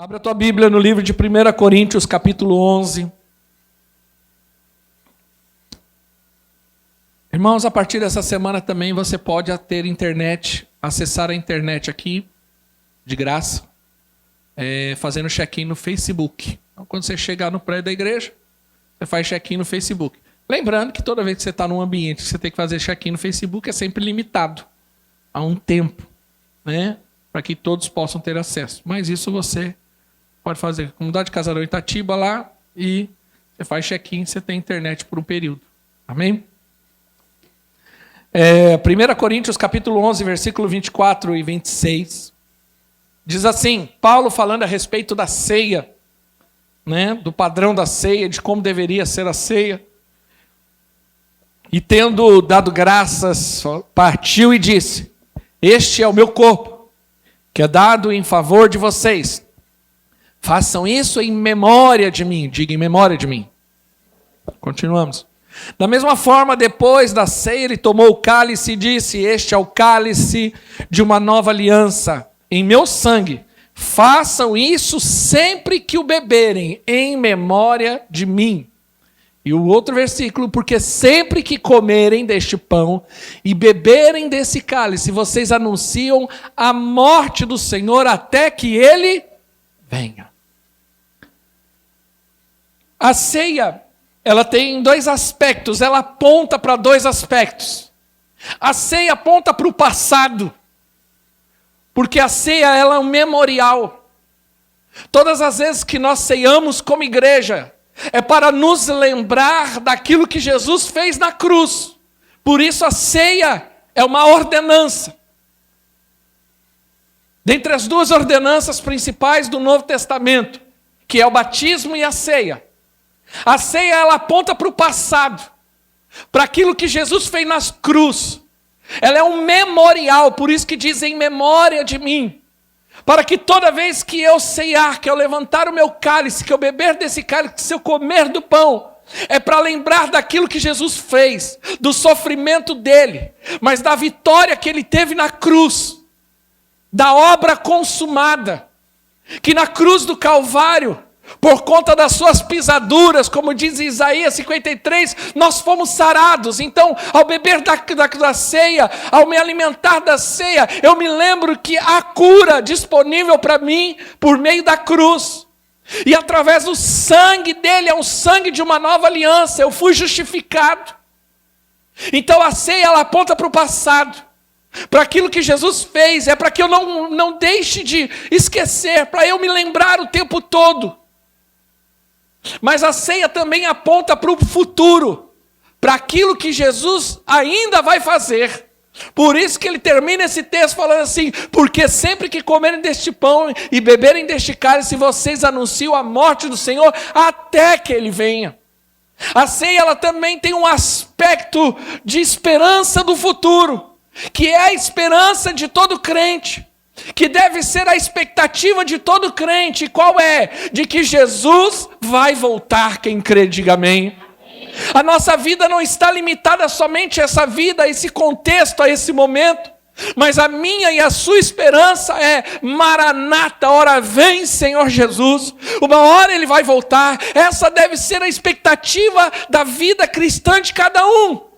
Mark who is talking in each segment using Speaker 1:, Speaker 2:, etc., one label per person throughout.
Speaker 1: Abra a tua Bíblia no livro de 1 Coríntios, capítulo 11. Irmãos, a partir dessa semana também você pode ter internet, acessar a internet aqui, de graça, fazendo check-in no Facebook. Então, quando você chegar no prédio da igreja, você faz check-in no Facebook. Lembrando que toda vez que você está num ambiente que você tem que fazer check-in no Facebook, é sempre limitado a um tempo, né? Para que todos possam ter acesso. Mas isso você pode fazer. Comunidade de Casarão Itatiba lá, e você faz check-in, você tem internet por um período. Amém? 1 Coríntios capítulo 11, versículo 24 e 26. Diz assim, Paulo falando a respeito da ceia, né, do padrão da ceia, de como deveria ser a ceia. E tendo dado graças, partiu e disse, este é o meu corpo, que é dado em favor de vocês. Façam isso em memória de mim. Diga em memória de mim. Continuamos. Da mesma forma, depois da ceia, ele tomou o cálice e disse, este é o cálice de uma nova aliança em meu sangue. Façam isso sempre que o beberem, em memória de mim. E o outro versículo, porque sempre que comerem deste pão e beberem desse cálice, vocês anunciam a morte do Senhor até que ele venha. A ceia, ela tem dois aspectos, ela aponta para dois aspectos. A ceia aponta para o passado, porque a ceia ela é um memorial. Todas as vezes que nós ceiamos como igreja, é para nos lembrar daquilo que Jesus fez na cruz. Por isso a ceia é uma ordenança. Dentre as duas ordenanças principais do Novo Testamento, que é o batismo e a ceia ela aponta para o passado, para aquilo que Jesus fez na cruz. Ela é um memorial, por isso que diz em memória de mim. Para que toda vez que eu ceiar, que eu levantar o meu cálice, que eu beber desse cálice, que eu comer do pão, é para lembrar daquilo que Jesus fez, do sofrimento dele, mas da vitória que ele teve na cruz, da obra consumada, que na cruz do Calvário, por conta das suas pisaduras, como diz Isaías 53, nós fomos sarados. Então, ao beber da ceia, ao me alimentar da ceia, eu me lembro que há cura disponível para mim por meio da cruz. E através do sangue dele, é o sangue de uma nova aliança, eu fui justificado. Então a ceia, ela aponta para o passado, para aquilo que Jesus fez, é para que eu não deixe de esquecer, para eu me lembrar o tempo todo. Mas a ceia também aponta para o futuro, para aquilo que Jesus ainda vai fazer. Por isso que ele termina esse texto falando assim, porque sempre que comerem deste pão e beberem deste cálice, vocês anunciam a morte do Senhor até que ele venha. A ceia ela também tem um aspecto de esperança do futuro, que é a esperança de todo crente, que deve ser a expectativa de todo crente. Qual é? De que Jesus vai voltar. Quem crê, diga amém. A nossa vida não está limitada somente a essa vida, a esse contexto, a esse momento, mas a minha e a sua esperança é Maranata, hora vem Senhor Jesus, uma hora ele vai voltar. Essa deve ser a expectativa da vida cristã de cada um.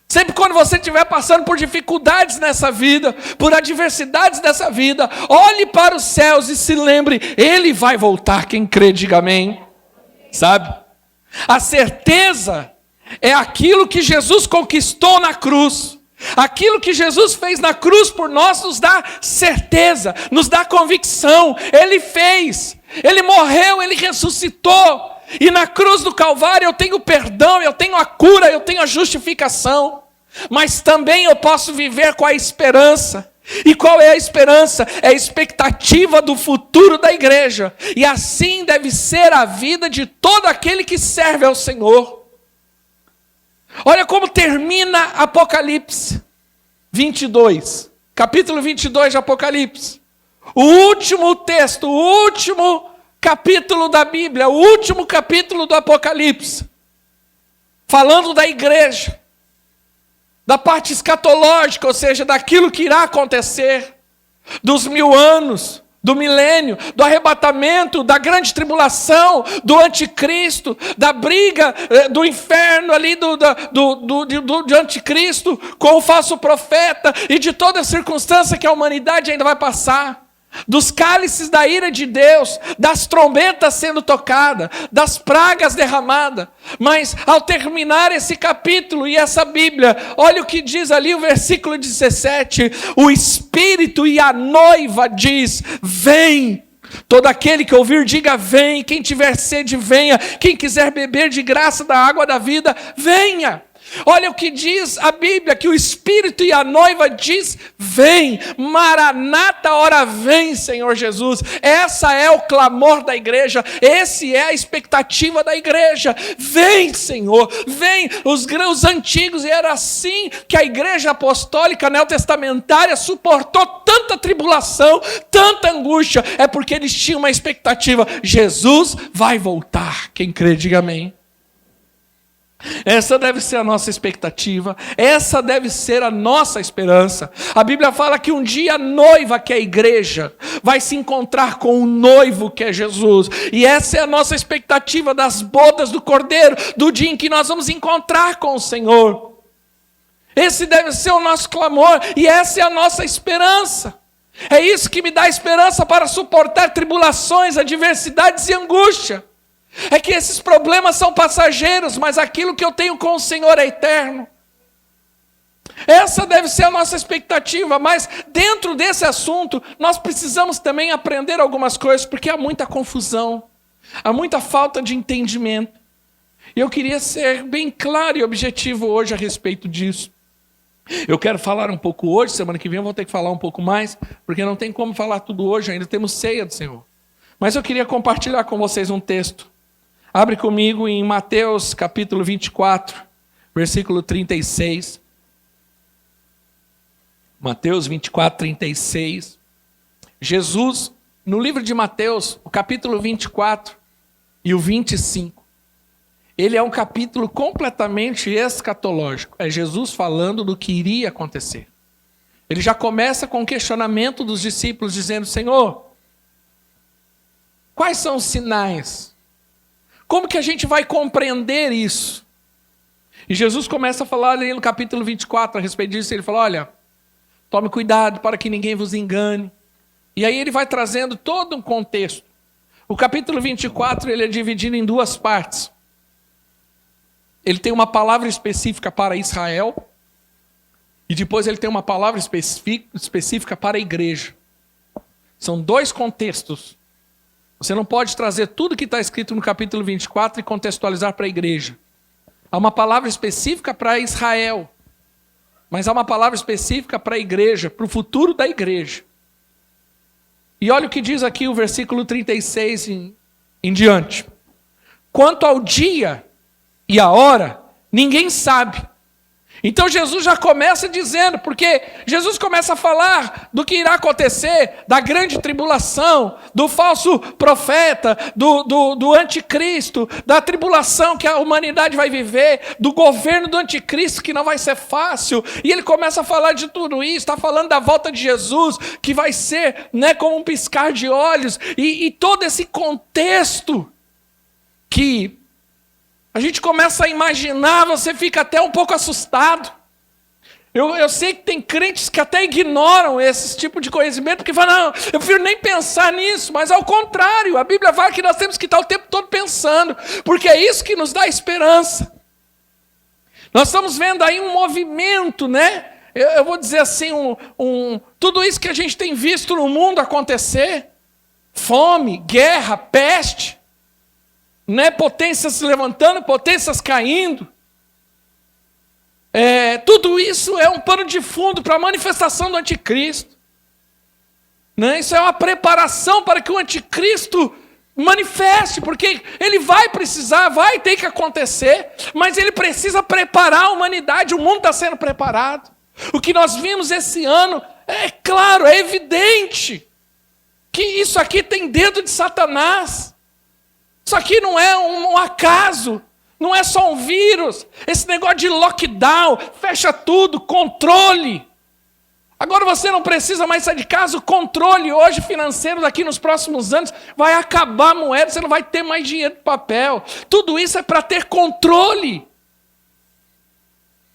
Speaker 1: Sempre quando você estiver passando por dificuldades nessa vida, por adversidades dessa vida, olhe para os céus e se lembre, ele vai voltar. Quem crê, diga amém. Sabe? A certeza é aquilo que Jesus conquistou na cruz. Aquilo que Jesus fez na cruz por nós nos dá certeza, nos dá convicção. Ele fez, ele morreu, ele ressuscitou. E na cruz do Calvário eu tenho perdão, eu tenho a cura, eu tenho a justificação. Mas também eu posso viver com a esperança. E qual é a esperança? É a expectativa do futuro da igreja. E assim deve ser a vida de todo aquele que serve ao Senhor. Olha como termina Apocalipse 22. Capítulo 22 de Apocalipse. O último texto, o último capítulo da Bíblia, o último capítulo do Apocalipse. Falando da igreja. Da parte escatológica, ou seja, daquilo que irá acontecer, dos 1000 anos, do milênio, do arrebatamento, da grande tribulação, do anticristo, da briga do inferno ali, do anticristo com o falso profeta e de toda a circunstância que a humanidade ainda vai passar. Dos cálices da ira de Deus, das trombetas sendo tocadas, das pragas derramadas. Mas ao terminar esse capítulo e essa Bíblia, olha o que diz ali o versículo 17: o Espírito e a noiva diz: vem. Todo aquele que ouvir, diga vem. Quem tiver sede, venha. Quem quiser beber de graça da água da vida, venha. Olha o que diz a Bíblia, que o Espírito e a noiva diz, vem, Maranata, ora vem, Senhor Jesus. Essa é o clamor da igreja, essa é a expectativa da igreja. Vem, Senhor, vem. Os antigos, e era assim que a igreja apostólica neotestamentária suportou tanta tribulação, tanta angústia, é porque eles tinham uma expectativa: Jesus vai voltar. Quem crê, diga amém. Essa deve ser a nossa expectativa, essa deve ser a nossa esperança. A Bíblia fala que um dia a noiva, que é a igreja, vai se encontrar com o noivo, que é Jesus. E essa é a nossa expectativa das bodas do Cordeiro, do dia em que nós vamos encontrar com o Senhor. Esse deve ser o nosso clamor e essa é a nossa esperança. É isso que me dá esperança para suportar tribulações, adversidades e angústia. É que esses problemas são passageiros, mas aquilo que eu tenho com o Senhor é eterno. Essa deve ser a nossa expectativa, mas dentro desse assunto, nós precisamos também aprender algumas coisas, porque há muita confusão, há muita falta de entendimento. E eu queria ser bem claro e objetivo hoje a respeito disso. Eu quero falar um pouco hoje, semana que vem eu vou ter que falar um pouco mais, porque não tem como falar tudo hoje, ainda temos ceia do Senhor. Mas eu queria compartilhar com vocês um texto. Abre comigo em Mateus capítulo 24, versículo 36. Mateus 24, 36. Jesus, no livro de Mateus, o capítulo 24 e o 25, ele é um capítulo completamente escatológico. É Jesus falando do que iria acontecer. Ele já começa com o questionamento dos discípulos, dizendo: Senhor, quais são os sinais? Como que a gente vai compreender isso? E Jesus começa a falar ali no capítulo 24 a respeito disso. Ele fala: olha, tome cuidado para que ninguém vos engane. E aí ele vai trazendo todo um contexto. O capítulo 24 ele é dividido em duas partes. Ele tem uma palavra específica para Israel e depois ele tem uma palavra específica para a igreja. São dois contextos. Você não pode trazer tudo que está escrito no capítulo 24 e contextualizar para a igreja. Há uma palavra específica para Israel, mas há uma palavra específica para a igreja, para o futuro da igreja. E olha o que diz aqui o versículo 36 em diante. Quanto ao dia e a hora, ninguém sabe. Então Jesus já começa dizendo, porque Jesus começa a falar do que irá acontecer, da grande tribulação, do falso profeta, do anticristo, da tribulação que a humanidade vai viver, do governo do anticristo que não vai ser fácil. E ele começa a falar de tudo isso, está falando da volta de Jesus, que vai ser como um piscar de olhos, e todo esse contexto que a gente começa a imaginar, você fica até um pouco assustado. Eu sei que tem crentes que até ignoram esse tipo de conhecimento, porque falam: não, eu prefiro nem pensar nisso, mas ao contrário, a Bíblia fala que nós temos que estar o tempo todo pensando, porque é isso que nos dá esperança. Nós estamos vendo aí um movimento, eu vou dizer assim, tudo isso que a gente tem visto no mundo acontecer, fome, guerra, peste, potências se levantando, potências caindo. Tudo isso é um pano de fundo para a manifestação do anticristo. Isso é uma preparação para que o anticristo manifeste, porque ele vai precisar, vai ter que acontecer, mas ele precisa preparar a humanidade. O mundo está sendo preparado. O que nós vimos esse ano, é claro, é evidente que isso aqui tem dedo de Satanás. Isso aqui não é um acaso, não é só um vírus. Esse negócio de lockdown, fecha tudo, controle. Agora você não precisa mais sair de casa, o controle hoje financeiro daqui nos próximos anos vai acabar a moeda, você não vai ter mais dinheiro de papel. Tudo isso é para ter controle.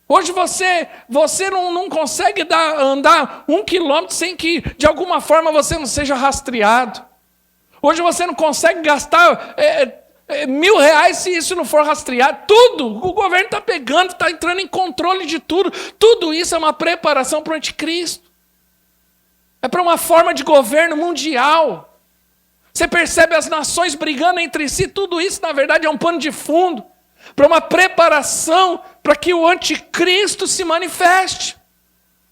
Speaker 1: Hoje você não consegue andar 1 quilômetro sem que de alguma forma você não seja rastreado. Hoje você não consegue gastar R$1.000 se isso não for rastreado. Tudo, o governo está pegando, está entrando em controle de tudo. Tudo isso é uma preparação para o anticristo. É para uma forma de governo mundial. Você percebe as nações brigando entre si, tudo isso na verdade é um pano de fundo para uma preparação para que o anticristo se manifeste.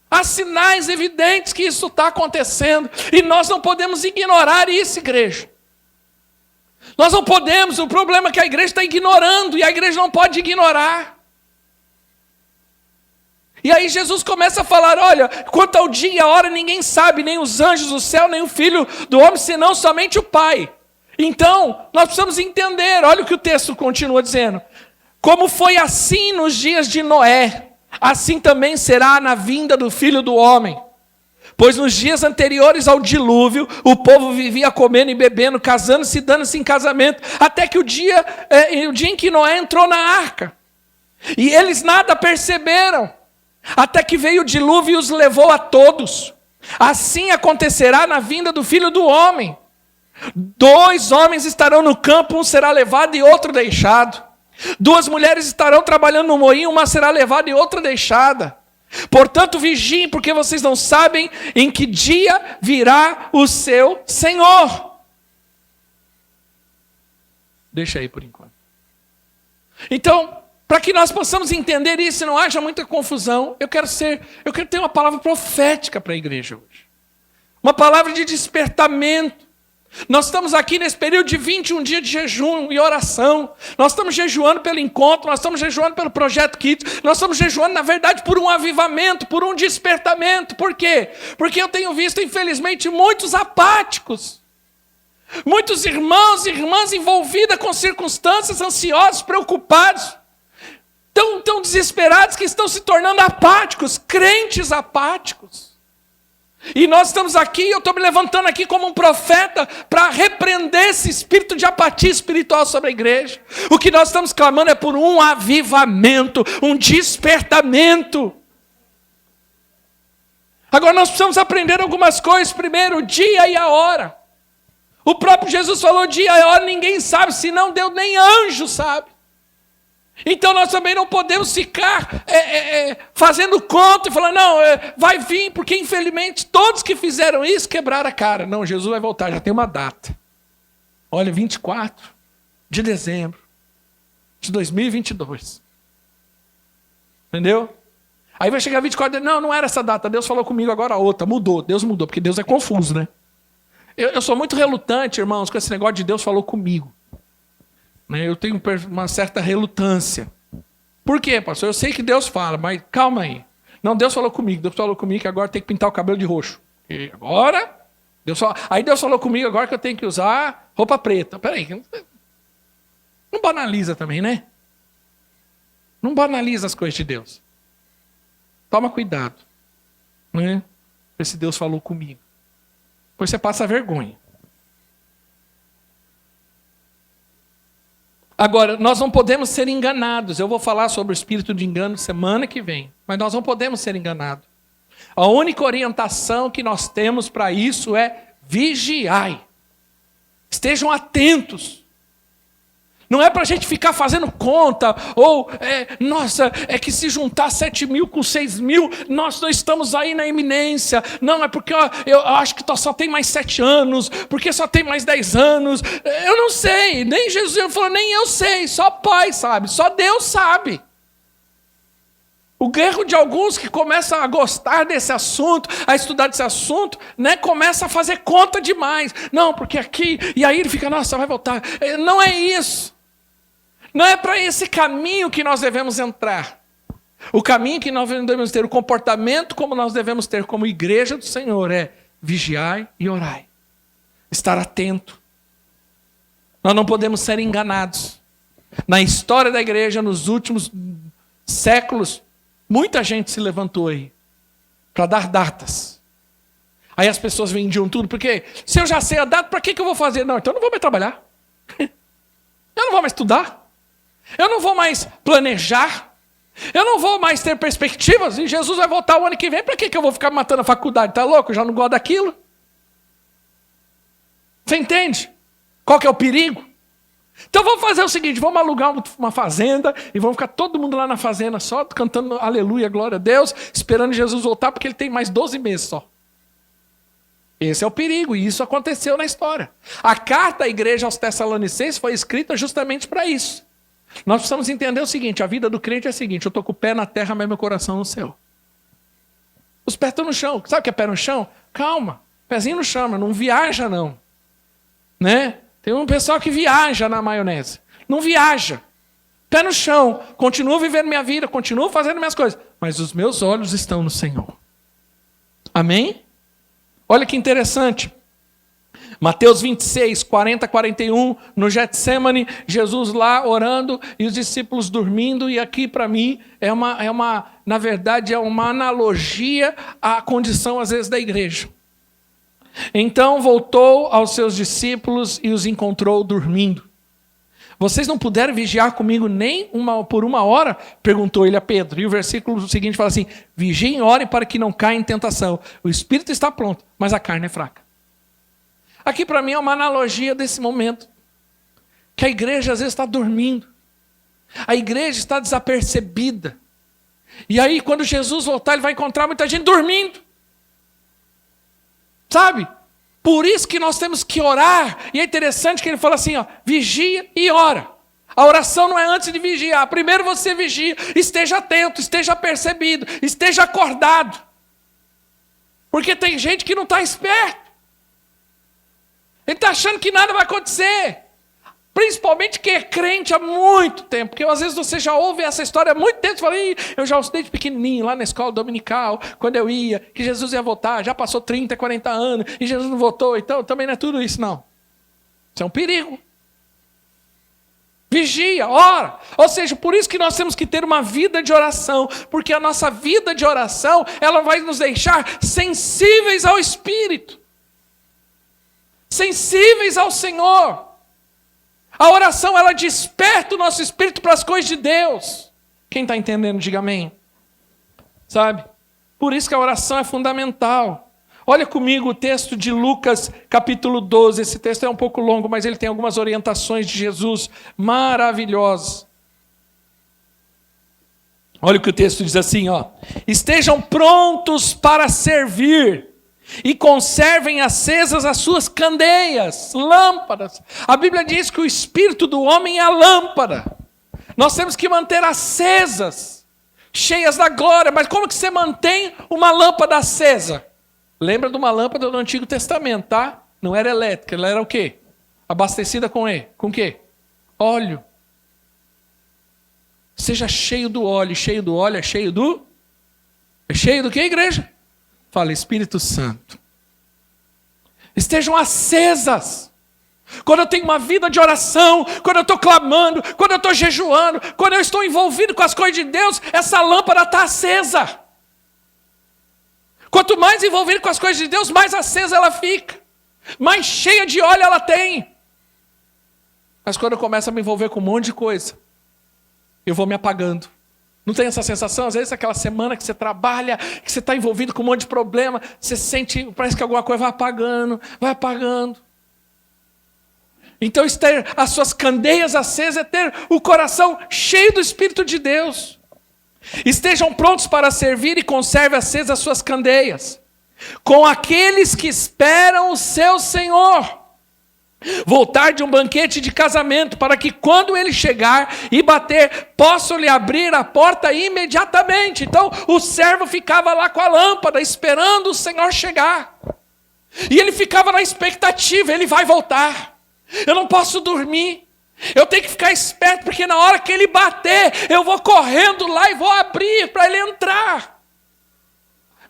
Speaker 1: Há sinais evidentes que isso está acontecendo e nós não podemos ignorar isso, igreja. Nós não podemos, o problema é que a igreja está ignorando e a igreja não pode ignorar. E aí Jesus começa a falar, olha, quanto ao dia e a hora ninguém sabe, nem os anjos do céu, nem o Filho do Homem, senão somente o Pai. Então, nós precisamos entender, olha o que o texto continua dizendo. Como foi assim nos dias de Noé, assim também será na vinda do Filho do Homem. Pois nos dias anteriores ao dilúvio, o povo vivia comendo e bebendo, casando-se e dando-se em casamento, até que o dia em que Noé entrou na arca. E eles nada perceberam, até que veio o dilúvio e os levou a todos. Assim acontecerá na vinda do Filho do Homem. 2 homens estarão no campo, um será levado e outro deixado. 2 mulheres estarão trabalhando no moinho, uma será levada e outra deixada. Portanto, vigiem, porque vocês não sabem em que dia virá o seu Senhor. Deixa aí por enquanto. Então, para que nós possamos entender isso e não haja muita confusão, eu quero ter uma palavra profética para a igreja hoje. Uma palavra de despertamento. Nós estamos aqui nesse período de 21 dias de jejum e oração. Nós estamos jejuando pelo encontro, nós estamos jejuando pelo Projeto Kids, nós estamos jejuando, na verdade, por um avivamento, por um despertamento. Por quê? Porque eu tenho visto, infelizmente, muitos apáticos. Muitos irmãos e irmãs envolvidas com circunstâncias, ansiosos, preocupados. Tão desesperados que estão se tornando apáticos, crentes apáticos. E nós estamos aqui, eu estou me levantando aqui como um profeta para repreender esse espírito de apatia espiritual sobre a igreja. O que nós estamos clamando é por um avivamento, um despertamento. Agora nós precisamos aprender algumas coisas. Primeiro, o dia e a hora. O próprio Jesus falou dia e hora, ninguém sabe, senão Deus nem anjo sabe. Então nós também não podemos ficar fazendo conta e falando, não, vai vir, porque infelizmente todos que fizeram isso quebraram a cara. Não, Jesus vai voltar, já tem uma data. Olha, 24 de dezembro de 2022. Entendeu? Aí vai chegar 24 de dezembro, não era essa data, Deus falou comigo agora outra, mudou, Deus mudou, porque Deus é confuso, né? Eu sou muito relutante, irmãos, com esse negócio de Deus falou comigo. Eu tenho uma certa relutância. Por quê, pastor? Eu sei que Deus fala, mas calma aí. Não, Deus falou comigo que agora tem que pintar o cabelo de roxo. E agora, aí Deus falou comigo agora que eu tenho que usar roupa preta. Peraí, não banaliza também, né? Não banaliza as coisas de Deus. Toma cuidado. Né? Se Deus falou comigo. Depois você passa vergonha. Agora, nós não podemos ser enganados. Eu vou falar sobre o espírito de engano semana que vem. Mas nós não podemos ser enganados. A única orientação que nós temos para isso é vigiai. Estejam atentos. Não é para a gente ficar fazendo conta, ou, é que se juntar 7.000 com 6.000, nós não estamos aí na iminência. Não, é porque eu acho que só tem mais 7 anos, porque só tem mais 10 anos. Eu não sei, nem Jesus falou, nem eu sei, só Pai sabe, só Deus sabe. O erro de alguns que começam a gostar desse assunto, a estudar desse assunto, né, começa a fazer conta demais. Não, porque aqui, e aí ele fica, nossa, vai voltar. Não é isso. Não é para esse caminho que nós devemos entrar. O caminho que nós devemos ter, o comportamento como nós devemos ter como igreja do Senhor é vigiai e orai. Estar atento. Nós não podemos ser enganados. Na história da igreja, nos últimos séculos, muita gente se levantou aí. para dar datas. Aí as pessoas vendiam tudo, porque se eu já sei a data, para que eu vou fazer? Não, então eu não vou mais trabalhar. Eu não vou mais estudar. Eu não vou mais planejar. Eu não vou mais ter perspectivas. E Jesus vai voltar o ano que vem, para que eu vou ficar matando a faculdade? Tá louco? Eu já não gosto daquilo. Você entende? Qual que é o perigo? Então vamos fazer o seguinte, vamos alugar uma fazenda e vamos ficar todo mundo lá na fazenda só cantando aleluia, glória a Deus, esperando Jesus voltar, porque ele tem mais 12 meses só. Esse é o perigo, e isso aconteceu na história. A carta à igreja aos Tessalonicenses foi escrita justamente para isso. Nós precisamos entender o seguinte, a vida do crente é a seguinte, eu estou com o pé na terra, mas meu coração no céu. Os pés estão no chão. Sabe o que é pé no chão? Calma, pezinho no chão, mas não viaja não. Né? Tem um pessoal que viaja na maionese. Não viaja. Pé no chão. Continuo vivendo minha vida, continuo fazendo minhas coisas. Mas os meus olhos estão no Senhor. Amém? Olha que interessante. Mateus 26, 40, 41, no Getsemane, Jesus lá orando e os discípulos dormindo. E aqui para mim na verdade, é uma analogia à condição às vezes da igreja. Então voltou aos seus discípulos e os encontrou dormindo. Vocês não puderam vigiar comigo nem por uma hora? Perguntou ele a Pedro. E o versículo seguinte fala assim, vigiem e orem para que não caia em tentação. O espírito está pronto, mas a carne é fraca. Aqui para mim é uma analogia desse momento. Que a igreja às vezes está dormindo. A igreja está desapercebida. E aí quando Jesus voltar ele vai encontrar muita gente dormindo. Sabe? Por isso que nós temos que orar. E é interessante que ele fala assim, ó, vigia e ora. A oração não é antes de vigiar. Primeiro você vigia. Esteja atento, esteja percebido, esteja acordado. Porque tem gente que não está esperto. Ele está achando que nada vai acontecer. Principalmente quem é crente há muito tempo. Porque às vezes você já ouve essa história há muito tempo. Você fala, eu já estudei de pequenininho lá na escola dominical, quando eu ia, que Jesus ia voltar. Já passou 30, 40 anos e Jesus não voltou. Então também não é tudo isso, não. Isso é um perigo. Vigia, ora. Ou seja, por isso que nós temos que ter uma vida de oração. Porque a nossa vida de oração, ela vai nos deixar sensíveis ao Espírito. Sensíveis ao Senhor. A oração, ela desperta o nosso espírito para as coisas de Deus. Quem está entendendo, diga amém. Sabe? Por isso que a oração é fundamental. Olha comigo o texto de Lucas, capítulo 12. Esse texto é um pouco longo, mas ele tem algumas orientações de Jesus maravilhosas. Olha o que o texto diz assim, ó. Estejam prontos para servir. E conservem acesas as suas candeias, lâmpadas. A Bíblia diz que o espírito do homem é a lâmpada. Nós temos que manter acesas, cheias da glória. Mas como que você mantém uma lâmpada acesa? Lembra de uma lâmpada do Antigo Testamento, tá? Não era elétrica, ela era o quê? Abastecida com o quê? Óleo. Seja cheio do óleo. Cheio do óleo é cheio do... É cheio do quê, igreja? Fala, Espírito Santo. Estejam acesas. Quando eu tenho uma vida de oração, quando eu estou clamando, quando eu estou jejuando, quando eu estou envolvido com as coisas de Deus, essa lâmpada está acesa. Quanto mais envolvido com as coisas de Deus, mais acesa ela fica. Mais cheia de óleo ela tem. Mas quando eu começo a me envolver com um monte de coisa, eu vou me apagando. Não tem essa sensação? Às vezes aquela semana que você trabalha, que você está envolvido com um monte de problema, você sente, parece que alguma coisa vai apagando, vai apagando. Então ter as suas candeias acesas é ter o coração cheio do Espírito de Deus. Estejam prontos para servir e conserve acesas as suas candeias, com aqueles que esperam o seu Senhor voltar de um banquete de casamento, para que quando ele chegar e bater, possam lhe abrir a porta imediatamente. Então o servo ficava lá com a lâmpada, esperando o Senhor chegar. E ele ficava na expectativa, ele vai voltar. Eu não posso dormir. Eu tenho que ficar esperto, porque na hora que ele bater, eu vou correndo lá e vou abrir para ele entrar.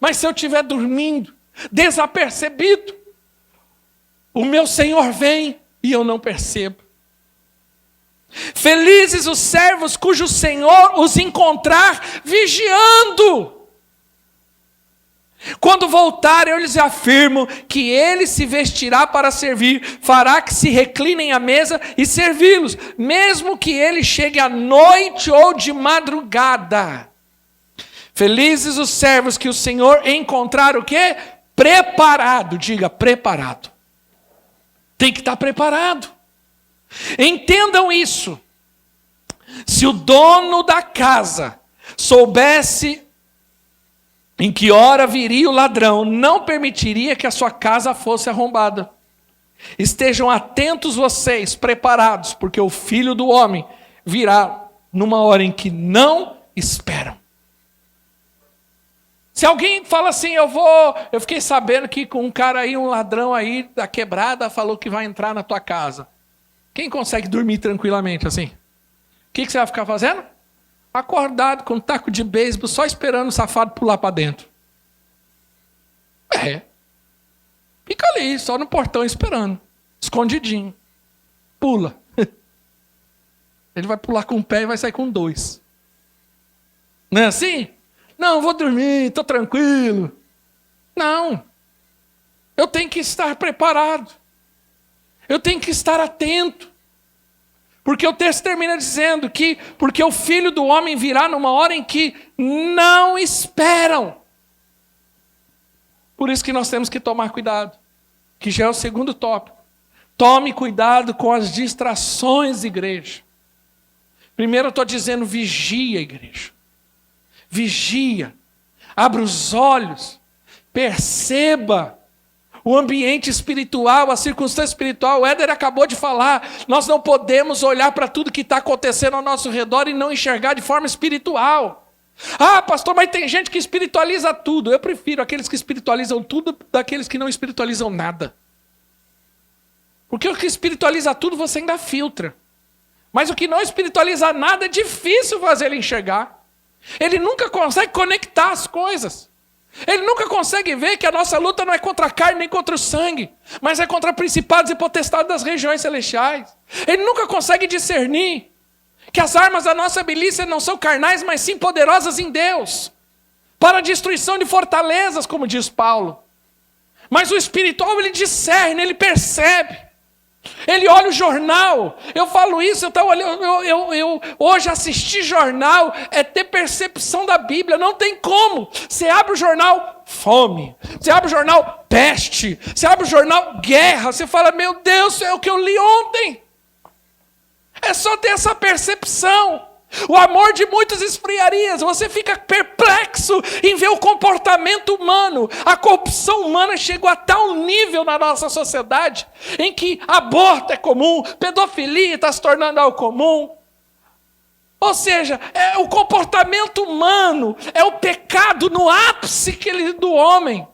Speaker 1: Mas se eu estiver dormindo, desapercebido, o meu Senhor vem e eu não percebo. Felizes os servos cujo Senhor os encontrar vigiando. Quando voltar, eu lhes afirmo que ele se vestirá para servir, fará que se reclinem à mesa e servi-los, mesmo que ele chegue à noite ou de madrugada. Felizes os servos que o Senhor encontrar o quê? Preparado, diga preparado. Tem que estar preparado. Entendam isso. Se o dono da casa soubesse em que hora viria o ladrão, não permitiria que a sua casa fosse arrombada. Estejam atentos vocês, preparados, porque o Filho do Homem virá numa hora em que não esperam. Se alguém fala assim, eu fiquei sabendo que com um cara aí, um ladrão aí da quebrada falou que vai entrar na tua casa. Quem consegue dormir tranquilamente assim? O que você vai ficar fazendo? Acordado com um taco de beisebol, só esperando o safado pular para dentro. Fica ali, só no portão esperando. Escondidinho. Pula. Ele vai pular com um pé e vai sair com dois. Não é assim? Não, vou dormir, estou tranquilo. Não. Eu tenho que estar preparado. Eu tenho que estar atento. Porque o texto termina dizendo que, porque o Filho do Homem virá numa hora em que não esperam. Por isso que nós temos que tomar cuidado. Que já é o segundo tópico. Tome cuidado com as distrações, igreja. Primeiro eu estou dizendo vigia, igreja. Vigia. Abra os olhos. Perceba o ambiente espiritual, a circunstância espiritual. O Éder acabou de falar. Nós não podemos olhar para tudo que está acontecendo ao nosso redor e não enxergar de forma espiritual. Ah, pastor, mas tem gente que espiritualiza tudo. Eu prefiro aqueles que espiritualizam tudo daqueles que não espiritualizam nada. Porque o que espiritualiza tudo você ainda filtra. Mas o que não espiritualiza nada é difícil fazer ele enxergar. Ele nunca consegue conectar as coisas. Ele nunca consegue ver que a nossa luta não é contra a carne nem contra o sangue, mas é contra principados e potestades das regiões celestiais. Ele nunca consegue discernir que as armas da nossa milícia não são carnais, mas sim poderosas em Deus, para a destruição de fortalezas, como diz Paulo. Mas o espiritual, ele discerne, ele percebe. Ele olha o jornal. Eu falo isso, eu hoje assistir jornal é ter percepção da Bíblia. Não tem como. Você abre o jornal, fome. Você abre o jornal, peste. Você abre o jornal, guerra. Você fala, meu Deus, é o que eu li ontem. É só ter essa percepção. O amor de muitos esfriaria. Você fica perplexo em ver o comportamento humano. A corrupção humana chegou a tal nível na nossa sociedade em que aborto é comum, pedofilia está se tornando algo comum. Ou seja, o comportamento humano é o pecado no ápice do homem.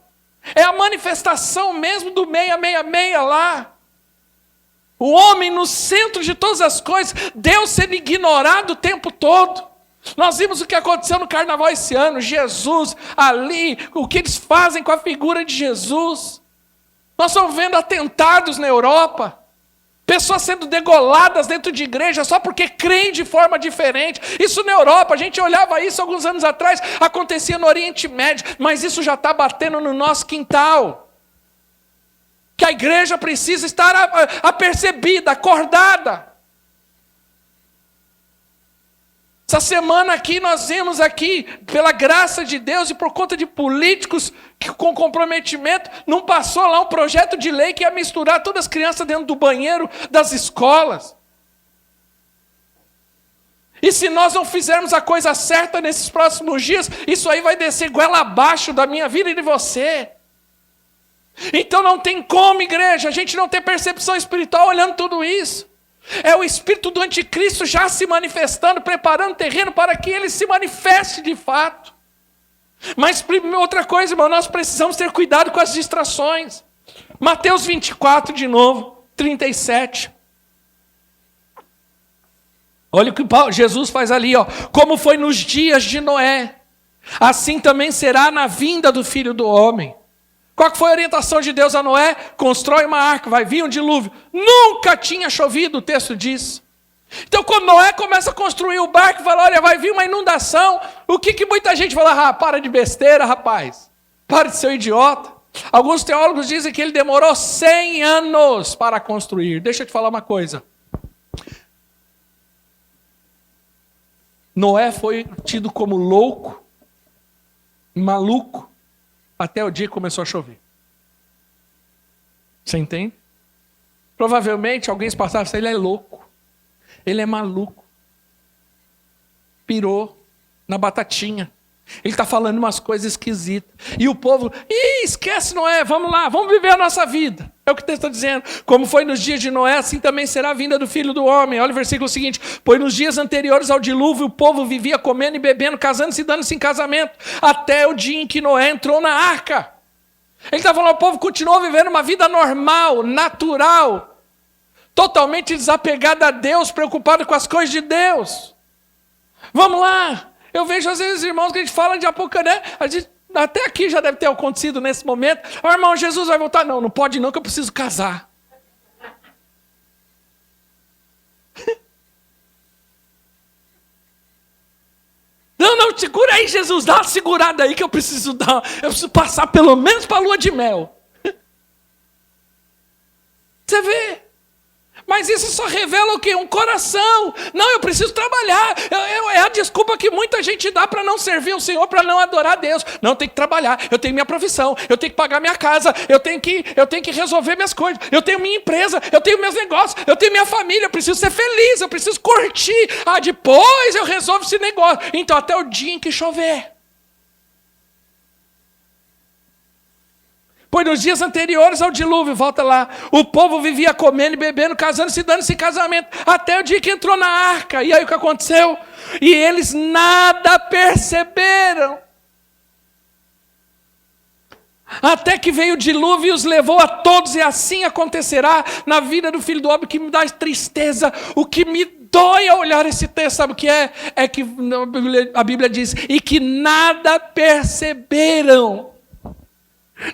Speaker 1: É a manifestação mesmo do 666 lá. O homem no centro de todas as coisas, Deus sendo ignorado o tempo todo. Nós vimos o que aconteceu no carnaval esse ano, Jesus ali, o que eles fazem com a figura de Jesus. Nós estamos vendo atentados na Europa, pessoas sendo degoladas dentro de igreja só porque creem de forma diferente. Isso na Europa, a gente olhava isso alguns anos atrás, acontecia no Oriente Médio, mas isso já está batendo no nosso quintal. Que a igreja precisa estar apercebida, acordada. Essa semana aqui, nós vimos aqui, pela graça de Deus e por conta de políticos com comprometimento, não passou lá um projeto de lei que ia misturar todas as crianças dentro do banheiro das escolas. E se nós não fizermos a coisa certa nesses próximos dias, isso aí vai descer goela abaixo da minha vida e de você. Então não tem como, igreja, a gente não ter percepção espiritual olhando tudo isso. É o espírito do anticristo já se manifestando, preparando o terreno para que ele se manifeste de fato. Mas outra coisa, irmão, nós precisamos ter cuidado com as distrações. Mateus 24 de novo, 37. Olha o que Jesus faz ali, ó. Como foi nos dias de Noé, assim também será na vinda do Filho do Homem. Qual que foi a orientação de Deus a Noé? Constrói uma arca, vai vir um dilúvio. Nunca tinha chovido, o texto diz. Então quando Noé começa a construir o barco, fala, olha, vai vir uma inundação. O que muita gente fala? Para de besteira, rapaz. Pare de ser idiota. Alguns teólogos dizem que ele demorou 100 anos para construir. Deixa eu te falar uma coisa. Noé foi tido como louco, maluco, até o dia que começou a chover. Você entende? Provavelmente alguém passaram assim, ele é louco, ele é maluco, pirou na batatinha. Ele está falando umas coisas esquisitas. E o povo, esquece Noé, vamos lá, vamos viver a nossa vida. É o que o texto está dizendo. Como foi nos dias de Noé, assim também será a vinda do Filho do Homem. Olha o versículo seguinte. Pois nos dias anteriores ao dilúvio, o povo vivia comendo e bebendo, casando-se e dando-se em casamento, até o dia em que Noé entrou na arca. Ele está falando, o povo continuou vivendo uma vida normal, natural, totalmente desapegado a Deus, preocupado com as coisas de Deus. Vamos lá. Eu vejo às vezes irmãos que a gente fala de Apocalipse, a gente, até aqui já deve ter acontecido nesse momento. Irmão, Jesus vai voltar? Não pode não, que eu preciso casar. Não, segura aí, Jesus, dá uma segurada aí que eu preciso passar pelo menos para a lua de mel. Você vê? Mas isso só revela o quê? Um coração. Não, eu preciso trabalhar. É a desculpa que muita gente dá para não servir o Senhor, para não adorar a Deus. Não, eu tenho que trabalhar, eu tenho minha profissão, eu tenho que pagar minha casa, eu tenho que resolver minhas coisas, eu tenho minha empresa, eu tenho meus negócios, eu tenho minha família, eu preciso ser feliz, eu preciso curtir. Depois eu resolvo esse negócio. Então até o dia em que chover. Pois nos dias anteriores ao dilúvio, volta lá, o povo vivia comendo e bebendo, casando-se e dando-se em casamento, até o dia que entrou na arca. E aí o que aconteceu? E eles nada perceberam. Até que veio o dilúvio e os levou a todos, e assim acontecerá na vida do Filho do Homem. O que me dá tristeza, o que me dói ao olhar esse texto, sabe o que é? É que a Bíblia diz, e que nada perceberam.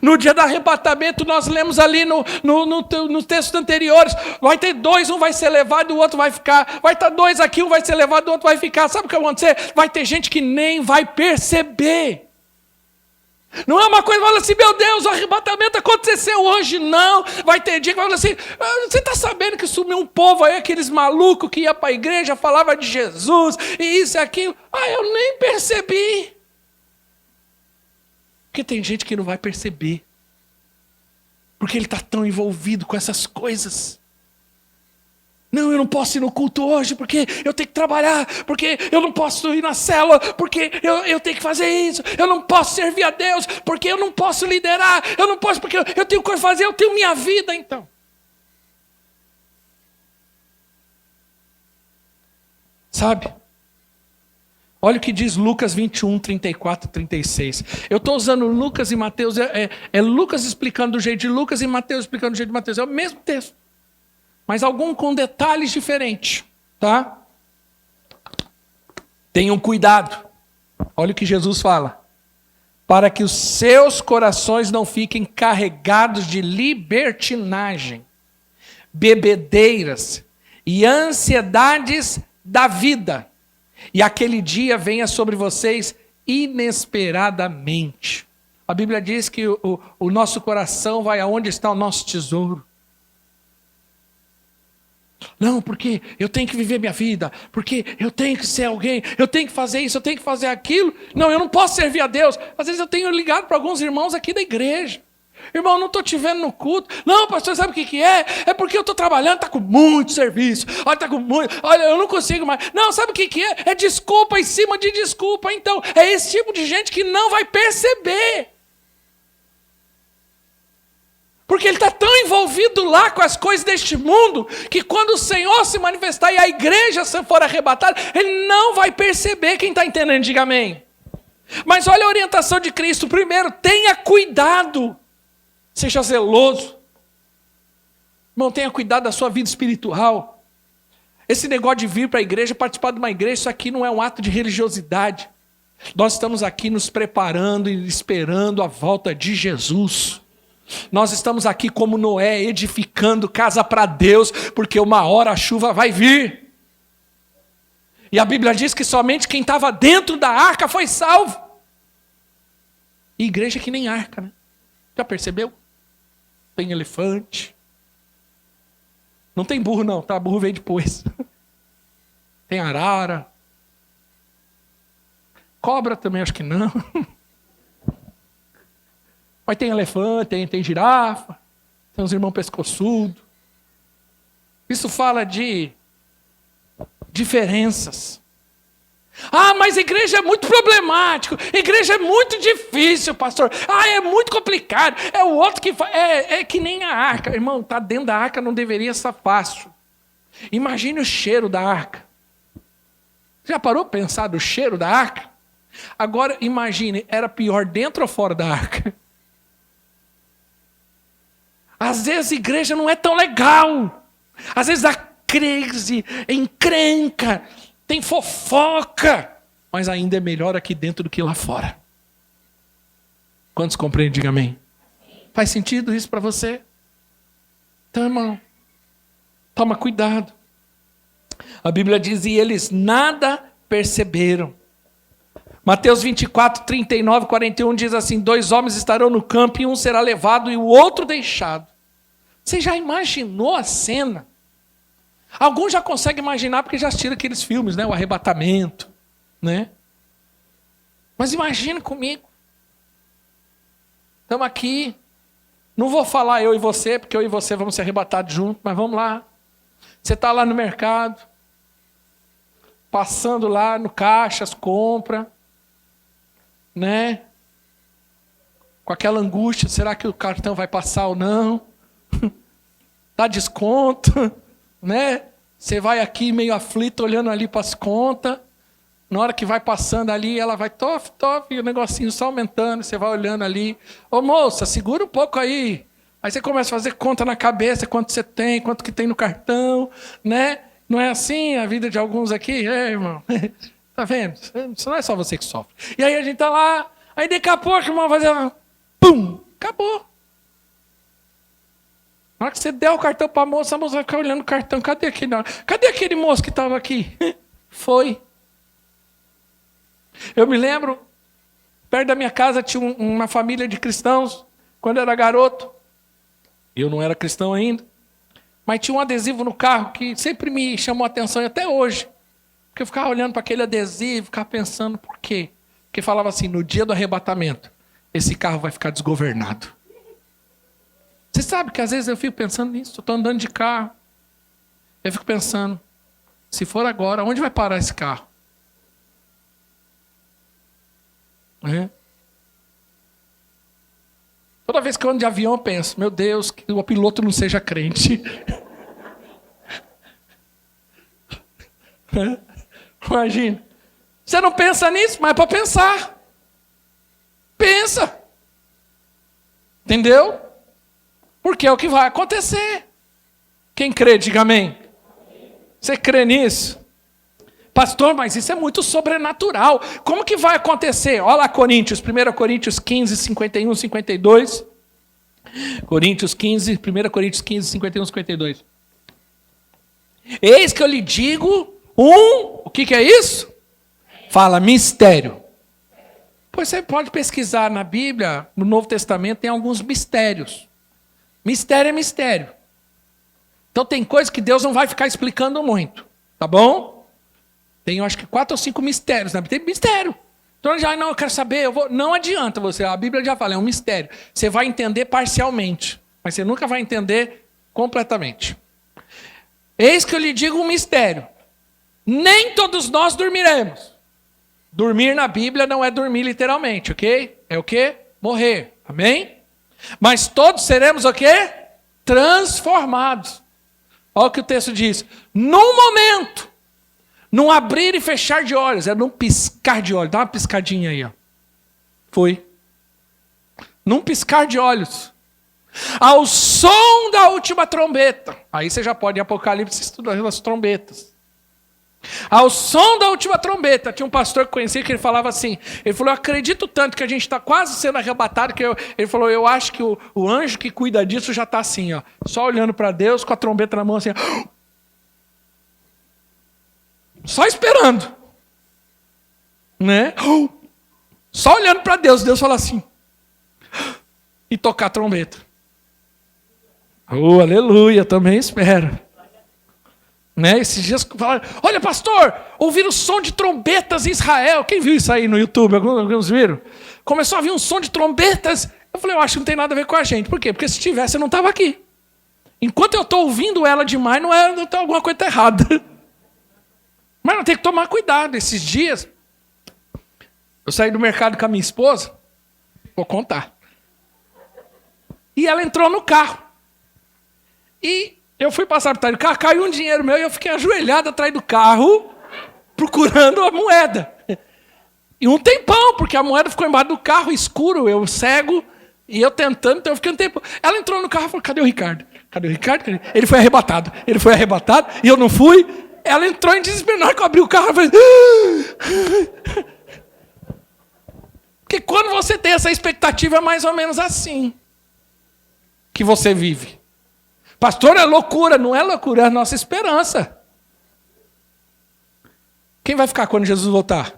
Speaker 1: No dia do arrebatamento, nós lemos ali nos textos anteriores, vai ter dois, um vai ser levado e o outro vai ficar. Vai estar dois aqui, um vai ser levado e o outro vai ficar. Sabe o que vai acontecer? Vai ter gente que nem vai perceber. Não é uma coisa que fala assim, meu Deus, o arrebatamento aconteceu hoje, não. Vai ter dia que vai falar assim, você está sabendo que sumiu um povo aí, aqueles malucos que ia para a igreja, falava de Jesus, e isso e aquilo. Eu nem percebi. Porque tem gente que não vai perceber. Porque ele está tão envolvido com essas coisas. Não, eu não posso ir no culto hoje, porque eu tenho que trabalhar, porque eu não posso ir na célula, porque eu tenho que fazer isso, eu não posso servir a Deus, porque eu não posso liderar, eu não posso, porque eu tenho coisa a fazer, eu tenho minha vida, então. Sabe? Olha o que diz Lucas 21, 34, 36. Eu estou usando Lucas e Mateus, é Lucas explicando do jeito de Lucas e Mateus explicando do jeito de Mateus. É o mesmo texto, mas algum com detalhes diferentes, tá? Tenham cuidado. Olha o que Jesus fala. Para que os seus corações não fiquem carregados de libertinagem, bebedeiras e ansiedades da vida. E aquele dia venha sobre vocês inesperadamente. A Bíblia diz que o nosso coração vai aonde está o nosso tesouro. Não, porque eu tenho que viver minha vida, porque eu tenho que ser alguém, eu tenho que fazer isso, eu tenho que fazer aquilo. Não, eu não posso servir a Deus. Às vezes eu tenho ligado para alguns irmãos aqui da igreja. Irmão, não estou te vendo no culto. Não, pastor, sabe o que é? É porque eu estou trabalhando, está com muito serviço. Olha, eu não consigo mais. Não, sabe o que é? É desculpa em cima de desculpa. Então, é esse tipo de gente que não vai perceber. Porque ele está tão envolvido lá com as coisas deste mundo, que quando o Senhor se manifestar e a igreja for arrebatada, ele não vai perceber. Quem está entendendo, diga amém. Mas olha a orientação de Cristo. Primeiro, tenha cuidado. Seja zeloso. Irmão, tenha cuidado da sua vida espiritual. Esse negócio de vir para a igreja, participar de uma igreja, isso aqui não é um ato de religiosidade. Nós estamos aqui nos preparando e esperando a volta de Jesus. Nós estamos aqui como Noé, edificando casa para Deus, porque uma hora a chuva vai vir. E a Bíblia diz que somente quem estava dentro da arca foi salvo. E igreja é que nem arca, né? Já percebeu? Tem elefante. Não tem burro não, tá? Burro veio depois. Tem arara. Cobra também acho que não. Mas tem elefante, tem girafa. Tem uns irmãos pescoçudos. Isso fala de diferenças. Ah, mas igreja é muito problemático. Igreja é muito difícil, pastor. Ah, é muito complicado. É o outro que faz. É que nem a arca. Irmão, tá dentro da arca, não deveria estar fácil. Imagine o cheiro da arca. Já parou para pensar do cheiro da arca? Agora imagine, era pior dentro ou fora da arca? Às vezes a igreja não é tão legal. Às vezes a crise, encrenca, tem fofoca. Mas ainda é melhor aqui dentro do que lá fora. Quantos compreendem? Diga amém. Faz sentido isso para você? Então, irmão, toma cuidado. A Bíblia diz, e eles nada perceberam. Mateus 24, 39, 41 diz assim, 2 homens estarão no campo e um será levado e o outro deixado. Você já imaginou a cena? Alguns já conseguem imaginar porque já assistiram aqueles filmes, né? O arrebatamento, né? Mas imagina comigo. Estamos aqui. Não vou falar eu e você, porque eu e você vamos ser arrebatados juntos, mas vamos lá. Você está lá no mercado, passando lá no caixa, as compras, né? Com aquela angústia, será que o cartão vai passar ou não? Dá desconto, né? Você vai aqui meio aflito, olhando ali para as contas. Na hora que vai passando ali, ela vai tof, e o negocinho só aumentando. Você vai olhando ali. Ô moça, segura um pouco aí. Aí você começa a fazer conta na cabeça, quanto você tem, quanto que tem no cartão, né? Não é assim a vida de alguns aqui? É, irmão. Tá vendo? Isso não é só você que sofre. E aí a gente tá lá, aí daqui a pouco, irmão, vai fazer pum, acabou. Na hora que você der o cartão para a moça vai ficar olhando o cartão. Cadê aquele moço que estava aqui? Foi. Eu me lembro, perto da minha casa tinha uma família de cristãos, quando eu era garoto. Eu não era cristão ainda. Mas tinha um adesivo no carro que sempre me chamou a atenção, e até hoje. Porque eu ficava olhando para aquele adesivo, ficava pensando por quê. Porque falava assim, no dia do arrebatamento, esse carro vai ficar desgovernado. Você sabe que às vezes eu fico pensando nisso, eu estou andando de carro. Eu fico pensando, se for agora, onde vai parar esse carro? Toda vez que eu ando de avião eu penso, meu Deus, que o piloto não seja crente. Imagina. Você não pensa nisso, mas é para pensar. Pensa. Entendeu? Porque é o que vai acontecer. Quem crê, diga amém. Você crê nisso? Pastor, mas isso é muito sobrenatural. Como que vai acontecer? Olha lá Coríntios, 1 Coríntios 15, 51, 52. Coríntios 15, 1 Coríntios 15, 51, 52. Eis que eu lhe digo o que é isso? Fala, mistério. Pois você pode pesquisar na Bíblia, no Novo Testamento, tem alguns mistérios. Mistério é mistério. Então tem coisas que Deus não vai ficar explicando muito. Tá bom? Tem, eu acho que 4 ou 5 mistérios. Né? Tem mistério. Então já não, eu quero saber, eu vou. Não adianta você. A Bíblia já fala, é um mistério. Você vai entender parcialmente. Mas você nunca vai entender completamente. Eis que eu lhe digo um mistério. Nem todos nós dormiremos. Dormir na Bíblia não é dormir literalmente, ok? É o quê? Morrer. Amém? Mas todos seremos o quê? Transformados. Olha o que o texto diz. Num momento, num abrir e fechar de olhos, é num piscar de olhos. Dá uma piscadinha aí, ó. Foi. Num piscar de olhos. Ao som da última trombeta. Aí você já pode em Apocalipse estudar as trombetas. Ao som da última trombeta, tinha um pastor que conhecia que ele falava assim, ele falou, eu acredito tanto que a gente está quase sendo arrebatado, que ele falou, eu acho que o anjo que cuida disso já está assim, ó, só olhando para Deus com a trombeta na mão assim, só esperando, né? Só olhando para Deus, Deus fala assim, e tocar trombeta. Oh, aleluia, também espero. Né? Esses dias falaram, olha pastor, ouviram o som de trombetas em Israel. Quem viu isso aí no YouTube? Alguns viram? Começou a vir um som de trombetas. Eu falei, eu acho que não tem nada a ver com a gente. Por quê? Porque se tivesse, eu não estava aqui. Enquanto eu estou ouvindo ela demais, não tem alguma coisa errada. Mas não tem que tomar cuidado. Esses dias, eu saí do mercado com a minha esposa. Vou contar. E ela entrou no carro. E eu fui passar por trás do carro, caiu um dinheiro meu e eu fiquei ajoelhado atrás do carro, procurando a moeda. E um tempão, porque a moeda ficou embaixo do carro, escuro, eu cego, e eu tentando, então eu fiquei um tempo. Ela entrou no carro e falou, cadê o Ricardo? Cadê o Ricardo? Ele foi arrebatado, e eu não fui. Ela entrou em desespero, na hora que eu abri o carro, eu falei... Porque quando você tem essa expectativa, é mais ou menos assim que você vive. Pastor, é loucura. Não é loucura, é a nossa esperança. Quem vai ficar quando Jesus voltar?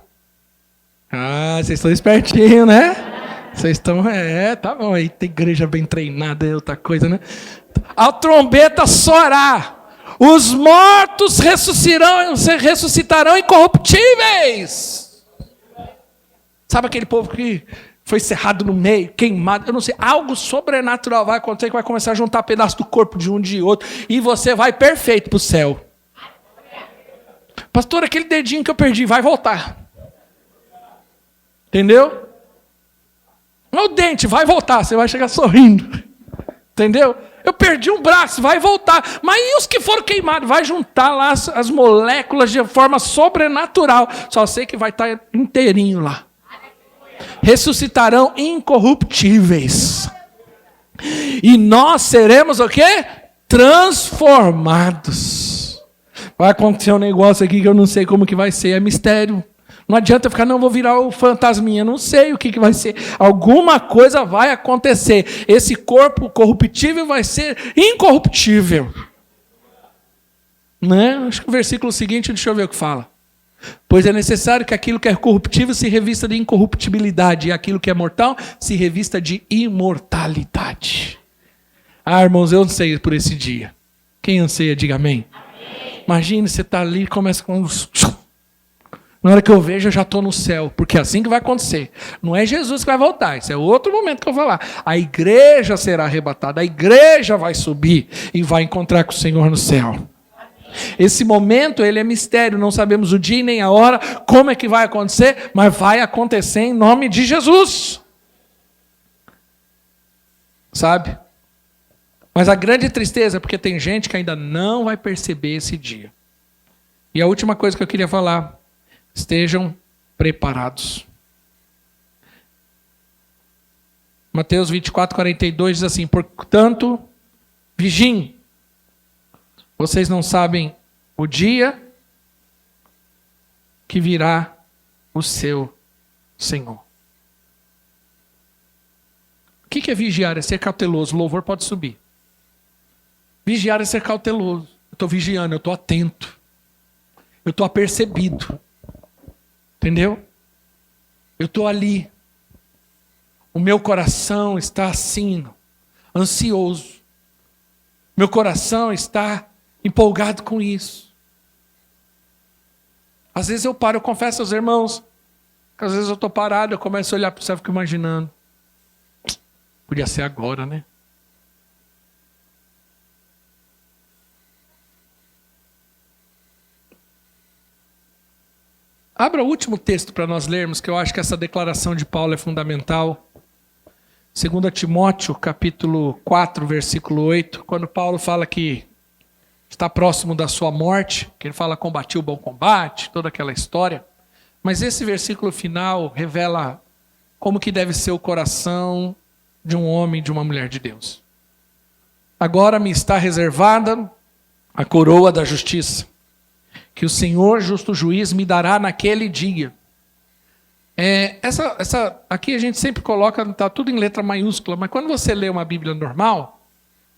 Speaker 1: Ah, vocês estão espertinhos, né? Vocês estão... tá bom. Aí tem igreja bem treinada, é outra coisa, né? A trombeta soará. Os mortos ressuscitarão incorruptíveis. Sabe aquele povo que... foi cerrado no meio, queimado, eu não sei, algo sobrenatural vai acontecer, que vai começar a juntar pedaços do corpo de um de outro, e você vai perfeito para o céu. Pastor, aquele dedinho que eu perdi, vai voltar. Entendeu? O dente, vai voltar, você vai chegar sorrindo. Entendeu? Eu perdi um braço, vai voltar. Mas e os que foram queimados? Vai juntar lá as moléculas de forma sobrenatural. Só sei que vai estar inteirinho lá. Ressuscitarão incorruptíveis. E nós seremos o quê? Transformados. Vai acontecer um negócio aqui que eu não sei como que vai ser, é mistério. Não adianta ficar, não, vou virar o fantasminha, não sei o que vai ser. Alguma coisa vai acontecer. Esse corpo corruptível vai ser incorruptível. Né? Acho que o versículo seguinte, deixa eu ver o que fala. Pois é necessário que aquilo que é corruptível se revista de incorruptibilidade, e aquilo que é mortal se revista de imortalidade. Ah, irmãos, eu anseio por esse dia. Quem anseia, diga amém. Amém. Imagine, você está ali e começa com... Na hora que eu vejo, eu já estou no céu, porque é assim que vai acontecer. Não é Jesus que vai voltar, isso é outro momento que eu vou falar. A igreja será arrebatada, a igreja vai subir e vai encontrar com o Senhor no céu. Esse momento, ele é mistério, não sabemos o dia e nem a hora, como é que vai acontecer, mas vai acontecer em nome de Jesus. Sabe? Mas a grande tristeza é porque tem gente que ainda não vai perceber esse dia. E a última coisa que eu queria falar, estejam preparados. Mateus 24:42 diz assim, portanto, vigiem. Vocês não sabem o dia que virá o seu Senhor. O que é vigiar? É ser cauteloso. O louvor pode subir. Vigiar é ser cauteloso. Eu estou vigiando, eu estou atento. Eu estou apercebido. Entendeu? Eu estou ali. O meu coração está assim, ansioso. Meu coração está empolgado com isso. Às vezes eu paro, eu confesso aos irmãos, que às vezes eu estou parado, eu começo a olhar para o céu e fico imaginando. Podia ser agora, né? Abra o último texto para nós lermos, que eu acho que essa declaração de Paulo é fundamental. 2 Timóteo, capítulo 4, versículo 8, quando Paulo fala que está próximo da sua morte, que ele fala combati o bom combate, toda aquela história. Mas esse versículo final revela como que deve ser o coração de um homem e de uma mulher de Deus. Agora me está reservada a coroa da justiça, que o Senhor, justo juiz, me dará naquele dia. Aqui a gente sempre coloca, está tudo em letra maiúscula, mas quando você lê uma Bíblia normal,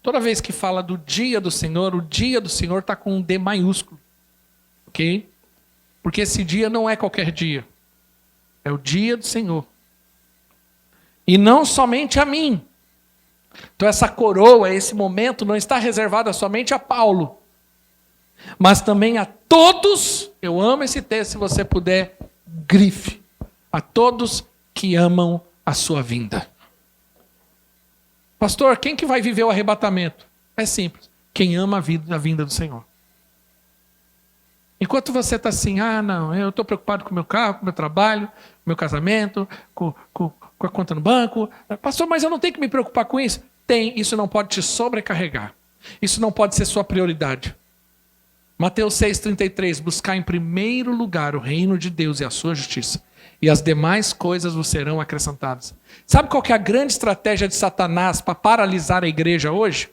Speaker 1: toda vez que fala do dia do Senhor, o dia do Senhor está com um D maiúsculo. Ok? Porque esse dia não é qualquer dia. É o dia do Senhor. E não somente a mim, Então essa coroa, esse momento, não está reservada somente a Paulo, mas também a todos, eu amo esse texto, se você puder, grife, a todos que amam a sua vinda. Pastor, quem que vai viver o arrebatamento? É simples, quem ama a vinda do Senhor. Enquanto você está assim, não, eu estou preocupado com o meu carro, com o meu trabalho, com o meu casamento, com a conta no banco. Pastor, mas eu não tenho que me preocupar com isso? Tem, isso não pode te sobrecarregar. Isso não pode ser sua prioridade. Mateus 6,33, buscar em primeiro lugar o reino de Deus e a sua justiça, e as demais coisas vos serão acrescentadas. Sabe qual que é a grande estratégia de Satanás para paralisar a igreja hoje?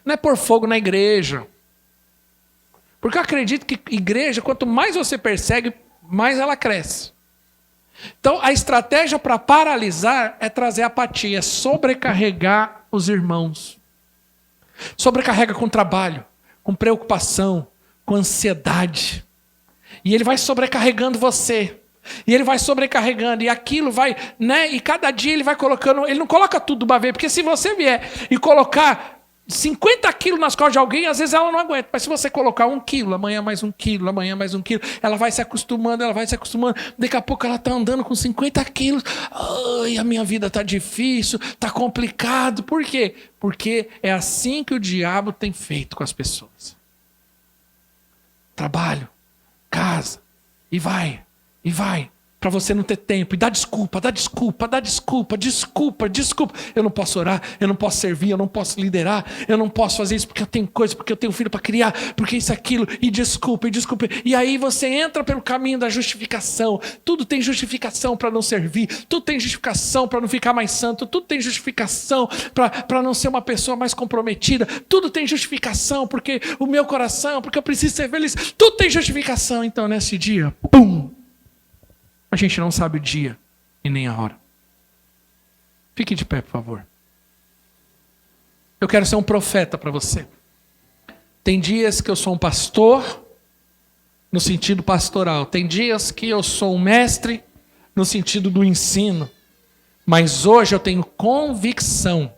Speaker 1: Não é pôr fogo na igreja. Porque eu acredito que igreja, quanto mais você persegue, mais ela cresce. Então, a estratégia para paralisar é trazer apatia, é sobrecarregar os irmãos. Sobrecarrega com trabalho, com preocupação, com ansiedade. E ele vai sobrecarregando você. E ele vai sobrecarregando, e aquilo vai, né? E cada dia ele vai colocando, ele não coloca tudo de uma vez, porque se você vier e colocar 50 quilos nas costas de alguém, às vezes ela não aguenta. Mas se você colocar 1 quilo, amanhã mais 1 quilo, amanhã mais 1 quilo, ela vai se acostumando. Daqui a pouco ela está andando com 50 quilos. Ai, a minha vida está difícil, está complicado. Por quê? Porque é assim que o diabo tem feito com as pessoas. Trabalho, casa, e vai. Para você não ter tempo, e dá desculpa. Eu não posso orar, eu não posso servir, eu não posso liderar, eu não posso fazer isso porque eu tenho coisa, porque eu tenho filho para criar, porque isso, aquilo, e desculpa. E aí você entra pelo caminho da justificação. Tudo tem justificação para não servir, tudo tem justificação para não ficar mais santo, tudo tem justificação para não ser uma pessoa mais comprometida, tudo tem justificação porque o meu coração, porque eu preciso ser feliz, tudo tem justificação. Então nesse dia, pum! A gente não sabe o dia e nem a hora. Fique de pé, por favor. Eu quero ser um profeta para você. Tem dias que eu sou um pastor, no sentido pastoral. Tem dias que eu sou um mestre, no sentido do ensino. Mas hoje eu tenho convicção.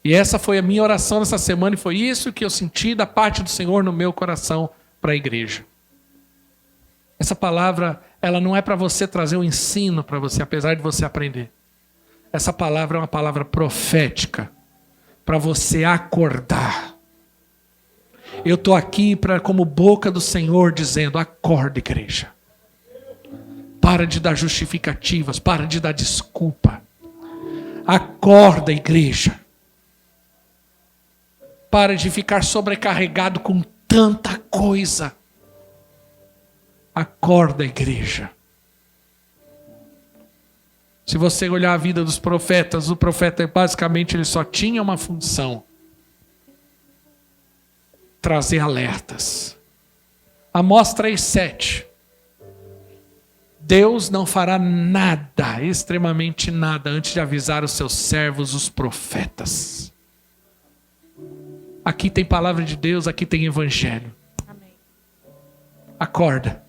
Speaker 1: E essa foi a minha oração nessa semana, e foi isso que eu senti da parte do Senhor no meu coração para a igreja. Essa palavra, ela não é para você trazer um ensino para você, apesar de você aprender. Essa palavra é uma palavra profética, para você acordar. Eu estou aqui como boca do Senhor dizendo, acorda, igreja. Para de dar justificativas, para de dar desculpa. Acorda, igreja. Para de ficar sobrecarregado com tanta coisa. Acorda, igreja. Se você olhar a vida dos profetas, o profeta basicamente ele só tinha uma função: trazer alertas. Amós 3,7. Deus não fará nada, extremamente nada, antes de avisar os seus servos, os profetas. Aqui tem palavra de Deus, aqui tem evangelho. Amém. Acorda.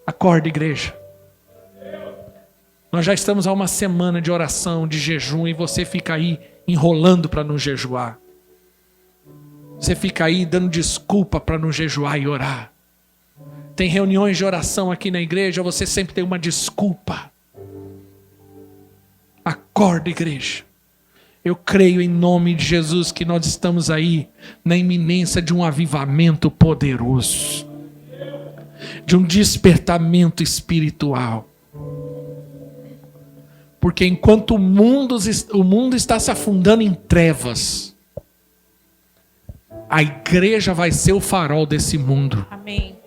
Speaker 1: Acorda, igreja. Nós já estamos há uma semana de oração, de jejum, e você fica aí enrolando para não jejuar. Você fica aí dando desculpa para não jejuar e orar. Tem reuniões de oração aqui na igreja, você sempre tem uma desculpa. Acorda, igreja. Eu creio em nome de Jesus que nós estamos aí na iminência de um avivamento poderoso, de um despertamento espiritual. Porque enquanto o mundo está se afundando em trevas, a igreja vai ser o farol desse mundo.
Speaker 2: Amém.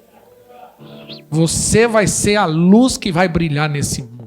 Speaker 1: Você vai ser a luz que vai brilhar nesse mundo.